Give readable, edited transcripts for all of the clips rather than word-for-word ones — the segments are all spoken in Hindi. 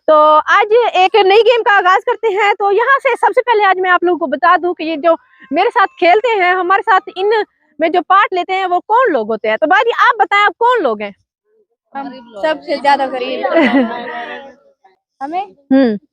तो आज एक नई गेम का आगाज करते हैं। तो यहाँ से सबसे पहले आज मैं आप लोगों को बता दूं कि ये जो मेरे साथ खेलते हैं, हमारे साथ इन में जो पार्ट लेते हैं वो कौन लोग होते हैं। तो बाजी आप बताएं, आप कौन लोग हैं? हम सबसे ज्यादा गरीब हमें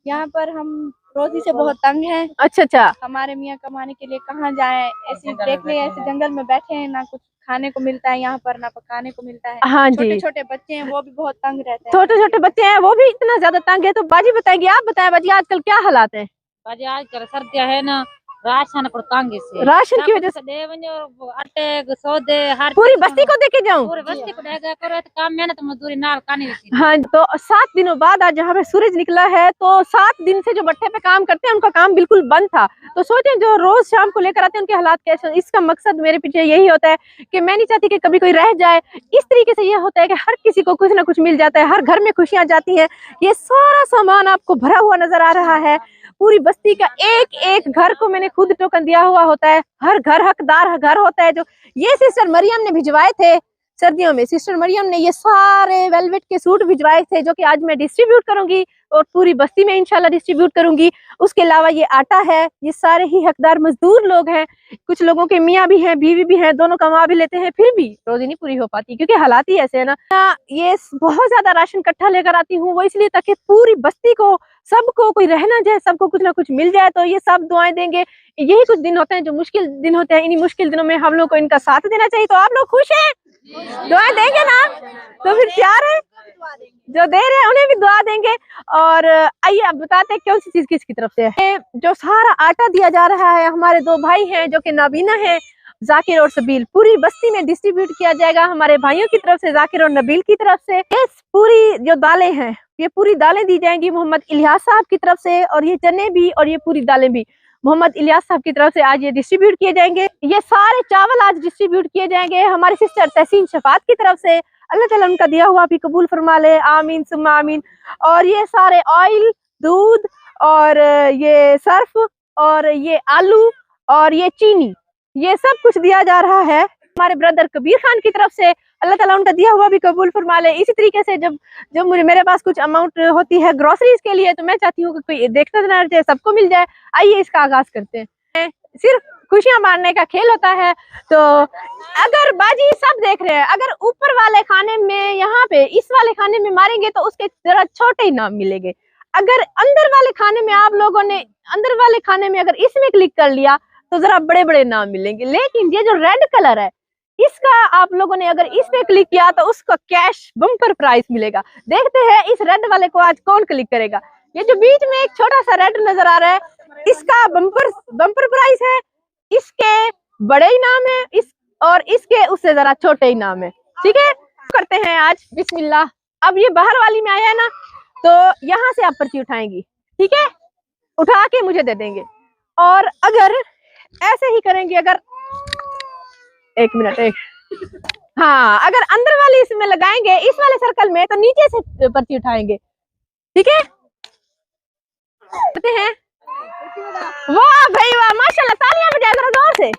यहाँ पर हम रोजी से बहुत तंग हैं। अच्छा। हमारे मियाँ कमाने के लिए कहाँ जाएं, ऐसे देखने ऐसे जंगल में बैठे हैं, ना कुछ खाने को मिलता है यहाँ पर, ना पकाने को मिलता है। हाँ जी, छोटे छोटे बच्चे हैं वो भी बहुत तंग रहते हैं। छोटे छोटे बच्चे हैं वो भी इतना ज्यादा तंग है। तो बाजी बताएंगे, आप बताएं बाजी आजकल क्या हालात है? बाजी आजकल सर्दियां है ना, राशन पर तंग से राशन की वजह से आटे सौदे हर पूरी बस्ती को देके जाऊं, पूरे बस्ती को देगा करो तो काम मेहनत मजदूरी नाल कानी होती। हाँ, तो 7 दिनों बाद आज यहाँ पे सूरज निकला है। तो 7 दिन से जो भट्टे पे काम करते हैं उनका काम बिल्कुल बंद था। तो सोचें जो रोज शाम को लेकर आते हैं उनके हालात कैसे। इसका मकसद मेरे पीछे यही होता है कि मैं नहीं चाहती कि कभी कोई रह जाए। इस तरीके से ये होता है कि हर किसी को कुछ ना कुछ मिल जाता है, हर घर में खुशियां जाती हैं। ये सारा सामान आपको भरा हुआ नजर आ रहा है। पूरी बस्ती का एक एक घर को मैंने खुद टोकन दिया हुआ होता है। हर घर हकदार घर होता है। जो ये सिस्टर मरियम ने भिजवाए थे सर्दियों में, सिस्टर मरियम ने ये सारे वेलवेट के सूट भिजवाए थे जो कि आज मैं डिस्ट्रीब्यूट करूंगी और पूरी बस्ती में इंशाल्लाह डिस्ट्रीब्यूट करूंगी। उसके अलावा ये आटा है, ये सारे ही हकदार मजदूर लोग हैं। कुछ लोगों के मियाँ भी हैं, बीवी भी हैं, दोनों कमा भी लेते हैं, फिर भी रोजी नहीं पूरी हो पाती क्योंकि हालात ही ऐसे है ना। ये बहुत ज्यादा राशन इकट्ठा लेकर आती हूँ वो इसलिए ताकि पूरी बस्ती को, सबको कोई रह ना जाए, सबको कुछ ना कुछ मिल जाए। तो ये सब दुआएं देंगे। यही कुछ दिन होते हैं जो मुश्किल दिन होते हैं। इन्हीं मुश्किल दिनों में हम लोग को इनका साथ देना चाहिए। तो आप लोग खुश हैं? दुआ देंगे ना? तो फिर तैयार है, जो दे रहे हैं उन्हें भी दुआ देंगे। और आइए अब बताते हैं कौन सी चीज किसकी तरफ से है। जो सारा आटा दिया जा रहा है, हमारे 2 भाई हैं जो कि नाबीना है, जाकिर और सबील, पूरी बस्ती में डिस्ट्रीब्यूट किया जाएगा हमारे भाइयों की तरफ से, जाकिर और नबील की तरफ से। ये पूरी जो दालें हैं, ये पूरी दालें दी जाएंगी मोहम्मद इलियास साहब की तरफ से, और ये चने भी और ये पूरी दालें भी मोहम्मद इलियास साहब की तरफ से आज ये डिस्ट्रीब्यूट किए जाएंगे। ये सारे चावल आज डिस्ट्रीब्यूट किए जाएंगे हमारी सिस्टर तहसीन शफात की तरफ से। अल्लाह ताला उनका दिया हुआ भी कबूल फरमा ले, आमीन सुम्मा आमीन। और ये सारे ऑयल, दूध और ये सर्फ और ये आलू और ये चीनी, ये सब कुछ दिया जा रहा है हमारे ब्रदर कबीर खान की तरफ से। अल्लाह ताला उनका दिया हुआ भी कबूल फरमा ले। इसी तरीके से जब मेरे पास कुछ अमाउंट होती है ग्रोसरीज के लिए, तो मैं चाहती हूँ कि कोई देखता ना रह जाए, सबको मिल जाए। आइए इसका आगाज करते हैं। सिर्फ खुशियां बांटने का खेल होता है। तो अगर बाजी सब देख रहे हैं, अगर ऊपर वाले खाने में, यहाँ पे इस वाले खाने में मारेंगे तो उसके जरा छोटे ही नाम मिलेंगे। अगर अंदर वाले खाने में आप लोगों ने, अंदर वाले खाने में अगर इसमें क्लिक कर लिया तो जरा बड़े बड़े नाम मिलेंगे। लेकिन ये जो रेड कलर है, इसका आप लोगों ने अगर इस पे क्लिक किया तो उसको कैश बम्पर प्राइस मिलेगा। देखते हैं इस रेड वाले को आज कौन क्लिक करेगा। ये जो बीच में एक छोटा सा रेड नजर आ रहा है, इसका बम्पर प्राइस है, इसके बड़े इनाम है, इस और इसके उससे जरा छोटे इनाम है। ठीक है, करते हैं आज बिस्मिल्लाह। अब ये बाहर वाली में आया है ना, तो यहाँ से आप पर्ची उठाएंगी, ठीक है, उठा के मुझे दे देंगे। और अगर ऐसे ही करेंगे, अगर एक मिनट, हाँ, अगर अंदर वाली इसमें लगाएंगे इस वाले सर्कल में, तो नीचे से पर्ची उठाएंगे। ठीक है, करते हैं। वाह भाई वाह, माशाल्लाह, तालियां बजाए जरा जोर से।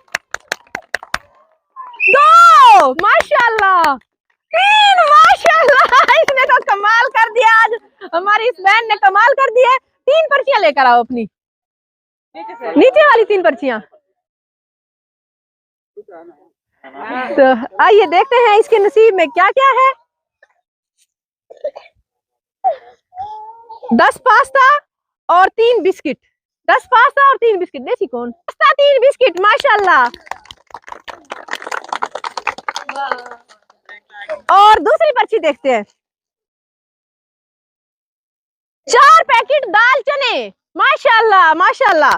2 माशाल्लाह, 3 माशाल्लाह, इसने तो कमाल कर दिया आज, हमारी इस बहन ने कमाल कर दिया। 3 पर्चियां लेकर आओ अपनी, नीचे वाली 3 पर्चियां। तो आइए देखते हैं इसके नसीब में क्या क्या है। 10 पास्ता और 3 बिस्किट, 10 पास्ता और 3 बिस्किट। देसी कौन? पास्ता 3 बिस्किट, माशाल्लाह। और दूसरी पर्ची देखते हैं। 4 पैकेट दाल चने, माशाल्लाह माशाल्लाह।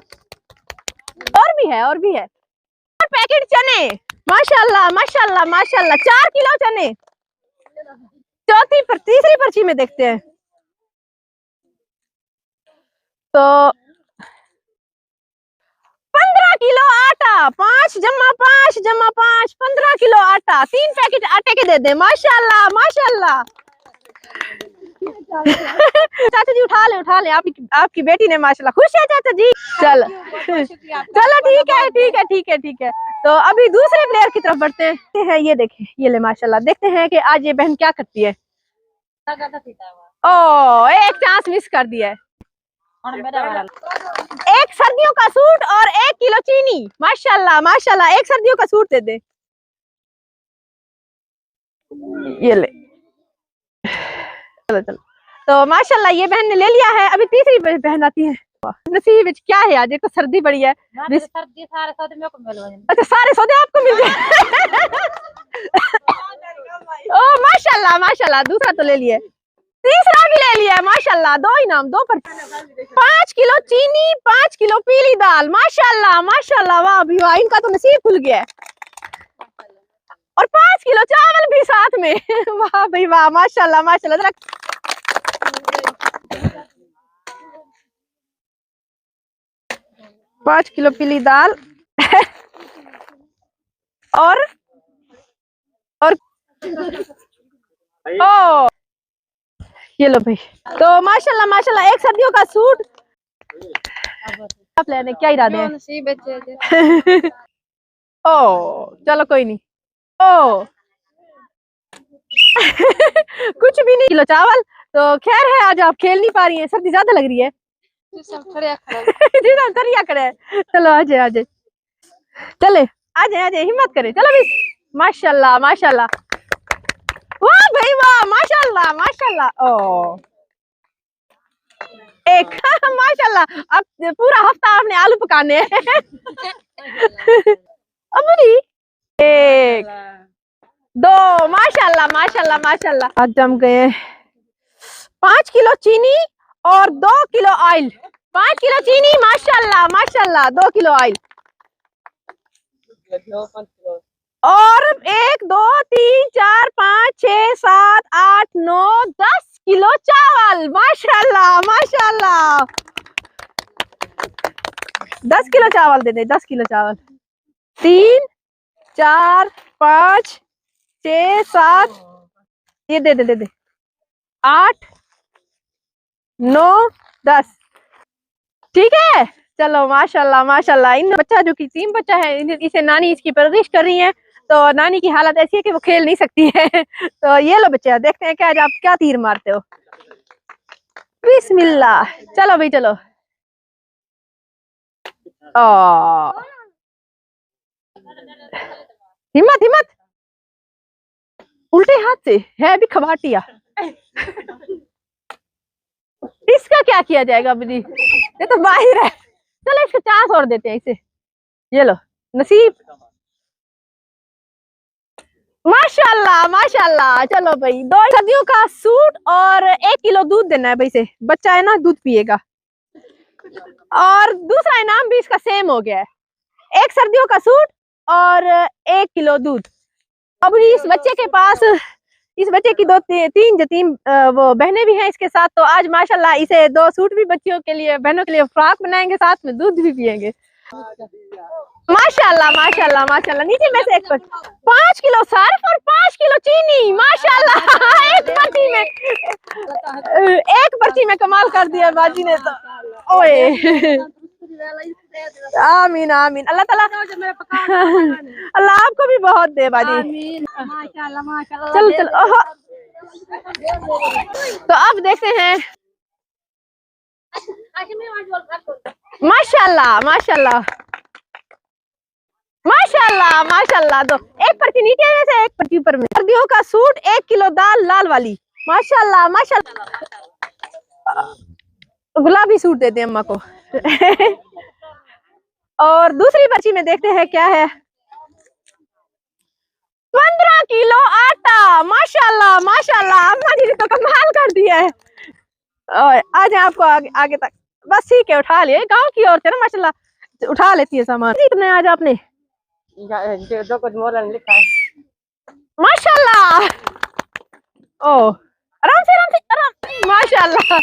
और भी है, और भी है। 4 पैकेट चने, माशाल्लाह माशाल्लाह माशाल्लाह। 4 किलो चने। तीसरी पर्ची में देखते हैं। तो 15 किलो आटा, 5 जमा 5 जमा 5, 15 किलो आटा। 3 पैकेट आटे के दे दे, माशाल्लाह माशाल्लाह। चाचा जी उठा ले, आपकी बेटी ने माशाल्लाह। खुश है चाचा जी? चलो चलो, ठीक है। तो अभी दूसरे प्लेयर की तरफ बढ़ते हैं। ये देखें, ये ले माशाल्लाह। देखते हैं कि आज ये बहन क्या करती है। ओ एक चांस मिस कर दिया है। और मेरा वाला एक सर्दियों का सूट और 1 किलो चीनी। माशाल्लाह माशाल्लाह, एक सर्दियों का सूट दे दे। ये ले, चलो चलो। तो माशाल्लाह ये बहन ने ले लिया है। अभी तीसरी बहन आती है। नसीब में क्या है आज, एक तो सर्दी बड़ी है। सर्दी सारे सौदे मेरे को मिल गए। अच्छा सारे सौदे आपको मिल गए। ओ माशाल्लाह माशाल्लाह, दूसरा तो ले लिए, तीसरा भी ले लिया है माशाल्लाह। 2 इनाम, 2 पर 5 किलो चीनी, 5 किलो पीली दाल। माशाल्लाह माशाल्लाह, वाह भी वाह, इनका तो नसीब खुल गया है। और 5 किलो चावल भी साथ में। वाह भाई वाह, माशाल्लाह माशाल्लाह। जरा 5 किलो पीली दाल। और ओ ये लो भाई। तो माशाल्लाह माशाल्लाह, एक सर्दियों का सूट। आप लेने क्या इरादे हैं? नसीब बच्चे ओ चलो कोई नहीं। ओ कुछ भी नहीं, किलो चावल। तो खैर है, आज आप खेल नहीं पा रही हैं, सर्दी ज्यादा लग रही है। सब खड़े जी ना, करिया करे। चलो आ जाए आ जाए, चले आ जाए आ जाए, हिम्मत करे, चलो भी। माशाल्लाह माशाल्लाह, वाह भाई वाह, माशाल्लाह माशाल्लाह। ओ एक माशाल्लाह, अब पूरा हफ्ता आपने आलू पकाने हैं। अभी 1 2 माशाल्लाह माशाल्लाह माशाल्लाह। आज जम गए 5 किलो चीनी और 2 किलो ऑयल। 5 किलो चीनी माशाल्लाह माशाल्लाह, 2 किलो ऑयल। और 1 2 3 4 5 6 7 8 9 10 किलो चावल। माशाल्लाह माशाल्लाह, 10 किलो चावल दे दे, 10 किलो चावल। 3 4 5 6 7, ये दे दे दे दे, 8 9 10, ठीक है। चलो माशाल्लाह माशाल्लाह, इन बच्चा जो कि 3 बच्चा है, इसे नानी इसकी परवरिश कर रही है। तो नानी की हालत ऐसी है कि वो खेल नहीं सकती है। तो ये लो बच्चा, देखते हैं कि आज आप क्या तीर मारते हो। बिस्मिल्लाह, चलो भाई चलो। ओ हिम्मत हिम्मत, उल्टे हाथ से है अभी खबाटिया। इसका क्या किया जाएगा अभी, ये तो बाहर है। चलो इसका चांस और देते हैं इसे, ये लो नसीब। माशाल्लाह माशाल्लाह, चलो भाई 2 सर्दियों का सूट और 1 किलो दूध देना है भाई से, बच्चा है ना, दूध पिएगा। और दूसरा इनाम भी इसका सेम हो गया है, 1 सर्दियों का सूट और 1 किलो दूध। अब इस बच्चे के पास, इस बच्चे की 2 3 तीन वो बहनें भी हैं इसके साथ। तो आज माशाल्लाह इसे 2 सूट भी बच्चियों के लिए, बहनों के लिए फ्रॉक बनाएंगे, साथ में दूध भी पिएंगे। माशाल्लाह माशाल्लाह माशाल्लाह। नीचे में से 5 किलो सर्फ और 5 किलो चीनी। माशाल्लाह, एक पर्ची में कमाल कर दिया बाजी ने तो। ओए आमीन आमीन, अल्लाह ताला अल्लाह आपको भी बहुत दे बाजी। माशाल्लाह माशाल्लाह। चलो चलो, ओहो। तो अब देखते हैं। माशाल्लाह माशाल्लाह माशाल्लाह माशाल्लाह। दो, एक पर्ची नीचे में से, एक पर्ची ऊपर में। सर्दियों का सूट, 1 किलो दाल लाल वाली। माशाल्लाह माशाल्लाह, गुलाबी सूट देते हैं अम्मा को। और दूसरी पर्ची में देखते हैं क्या है। 15 किलो आटा। माशाल्लाह माशाल्लाह, अम्मा जी ने तो कमाल कर दिया है। आ जाए आपको आगे तक, बस ठीक है, उठा लिए। गांव की औरत है ना माशाल्लाह, उठा लेती है सामान। कितने आज आपने? जो कुछ मोलन लिखा है माशाल्लाह। ओ आराम से आराम से आराम, माशाल्लाह।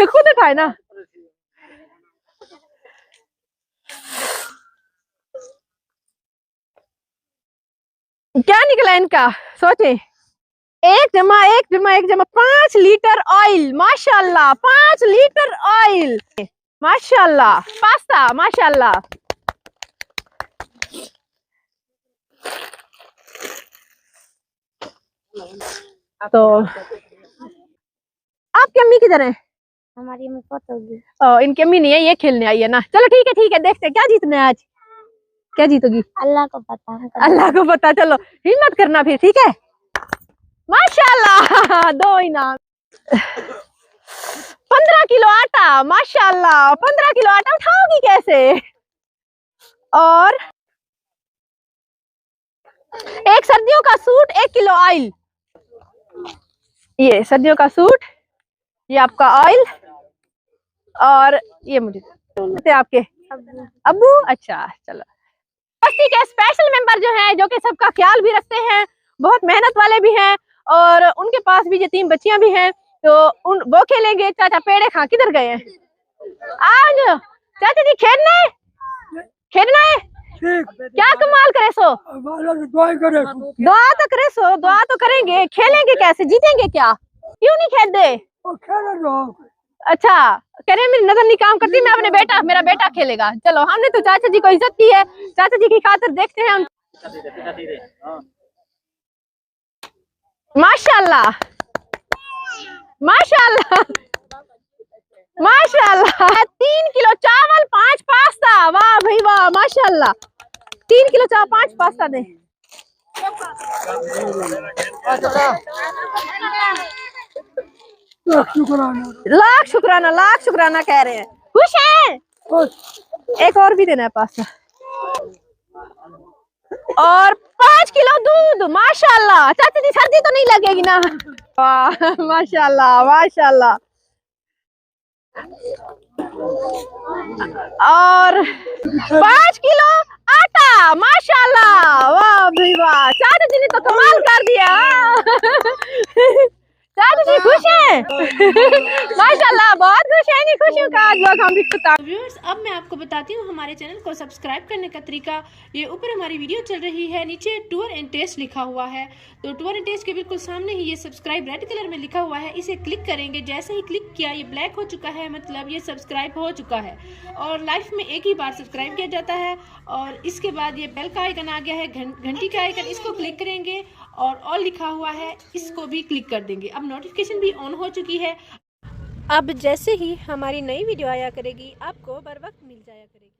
खुद उठाए ना। क्या निकला इनका, सोचे। 1 जमा 1 जमा 1 जमा 5 लीटर ऑयल। माशाल्लाह, 5 लीटर ऑयल। माशाल्लाह, पास्ता। माशाल्लाह, तो आपकी अम्मी किधर है? हमारी में पता होगी। इनकी अम्मी नहीं है, ये खेलने आई है ना। चलो ठीक है, देखते हैं क्या जीतना है आज। क्या जीतोगी? अल्लाह को पता है। अल्लाह को पता। चलो हिम्मत करना फिर, ठीक है। माशाल्लाह 2 इनाम। 15 किलो आटा, माशाल्लाह 15 किलो आटा उठाओगी कैसे? और एक सर्दियों का सूट, 1 किलो ऑयल। ये सर्दियों का सूट, ये आपका ऑयल, और ये मुझे आपके अब्बू। अच्छा चलो। बस्ती के स्पेशल मेंबर जो हैं, जो कि सबका ख्याल भी रखते हैं, बहुत मेहनत वाले भी हैं, और उनके पास भी यतीम बच्चियां भी हैं, तो वो खेलेंगे। चाचा पेड़े खा किधर गए हैं? आज चाचा जी खेलना है क्या कमाल करे सो, दुआ तो करे सो, दुआ तो करेंगे। खेलेंगे कैसे, जीतेंगे क्या? क्यों नहीं खेलते? अच्छा कह रहे मेरी नजर नहीं काम करती, मैं अपने मेरा बेटा खेलेगा। चलो हमने तो चाचा जी को इज्जत दी है, चाचा जी की खातिर देखते हैं हम। माशाल्लाह माशाल्लाह माशाल्लाह। 3 किलो चावल, 5 पास्ता। वाह भाई वाह, माशाल्लाह। 3 किलो चावल, 5 पास्ता दे। लाख शुक्राना कह रहे हैं। खुश हैं? एक और भी देना है पास्ता। और 5 किलो दूध, माशाल्लाह। चाचा जी सर्दी तो नहीं लगेगी ना? वाह माशाल्लाह माशाल्लाह। और 5 किलो आटा, माशाल्लाह। वाह भाई वाह, चाचा जी ने तो कमाल कर दिया। चाचा जी खुश हैं? माशाल्लाह बहुत खुश है। नहीं खुश हूँ का आज लोग हम भी व्यूअर्स, अब मैं आपको बताती हूँ हमारे चैनल को सब्सक्राइब करने का तरीका। ये ऊपर हमारी वीडियो चल रही है, नीचे टूर एंड टेस्ट लिखा हुआ है, तो टूर एंड टेस्ट के बिल्कुल सामने ही ये सब्सक्राइब रेड कलर में लिखा हुआ है, इसे क्लिक करेंगे। जैसे ही क्लिक किया ये ब्लैक हो चुका है, मतलब ये सब्सक्राइब हो चुका है। और लाइफ में एक ही बार सब्सक्राइब किया जाता है। और इसके बाद ये बेल का आइकन आ गया है, घंटी का आइकन, इसको क्लिक करेंगे और ऑल लिखा हुआ है, इसको भी क्लिक कर देंगे। अब नोटिफिकेशन भी ऑन हो चुकी है। अब जैसे ही हमारी नई वीडियो आया करेगी, आपको बर वक्त मिल जाया करेगी।